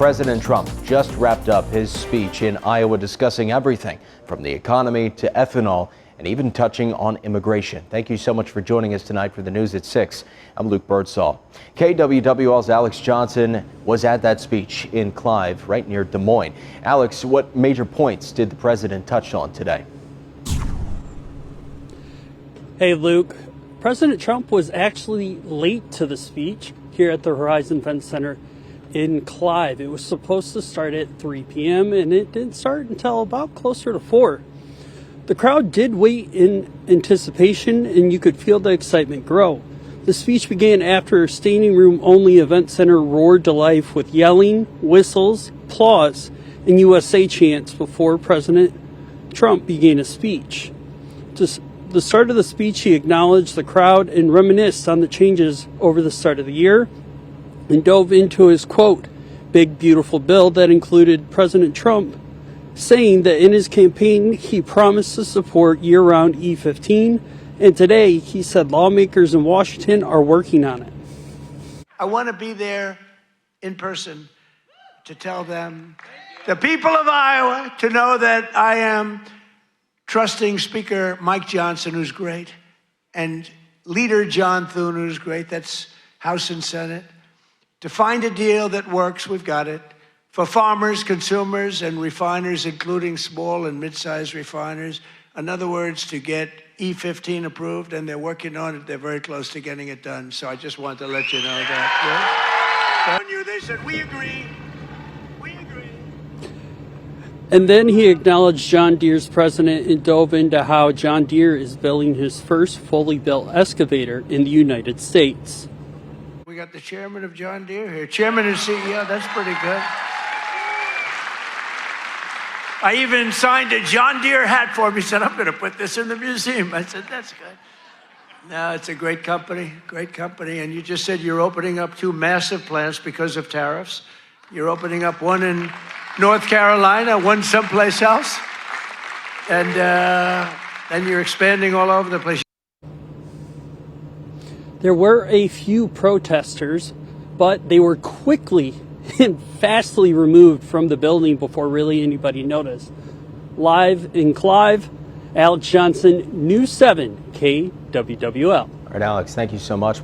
President Trump just wrapped up his speech in Iowa discussing everything from the economy to ethanol and even touching on immigration. Thank you so much for joining us tonight for the news at 6. I'm Luke Birdsall. KWWL's Alex Johnson was at that speech in Clive, right near Des Moines. Alex, what major points did the president touch on today? Hey, Luke. President Trump was actually late to the speech here at the Horizon Event Center in Clive. It was supposed to start at 3 p.m. and it didn't start until about closer to 4. The crowd did wait in anticipation and you could feel the excitement grow. The speech began after a standing room only event center roared to life with yelling, whistles, applause, and USA chants before President Trump began his speech. The start of the speech, he acknowledged the crowd and reminisced on the changes over the start of the year and dove into his, quote, big, beautiful bill that included President Trump saying that in his campaign he promised to support year-round E15, and today he said lawmakers in Washington are working on it. I want to be there in person to tell them, the people of Iowa, to know that I am trusting Speaker Mike Johnson, who's great, and Leader John Thune, who's great, that's House and Senate, to find a deal that works, we've got it, for farmers, consumers, and refiners, including small and mid-sized refiners. In other words, to get E15 approved, and they're working on it. They're very close to getting it done. So I just wanted to let you know that. Yeah? They said, we agree. We agree. And then he acknowledged John Deere's president and dove into how John Deere is building his first fully built excavator in the United States. We got the chairman of John Deere here. Chairman and CEO, that's pretty good. I even signed a John Deere hat for him. He said, I'm going to put this in the museum. I said, that's good. No, it's a great company. And you just said you're opening up 2 massive plants because of tariffs. You're opening up one in North Carolina, one someplace else. And then you're expanding all over the place. There were a few protesters, but they were quickly and fastly removed from the building before really anybody noticed. Live in Clive, Alex Johnson, News 7, KWWL. All right, Alex, thank you so much.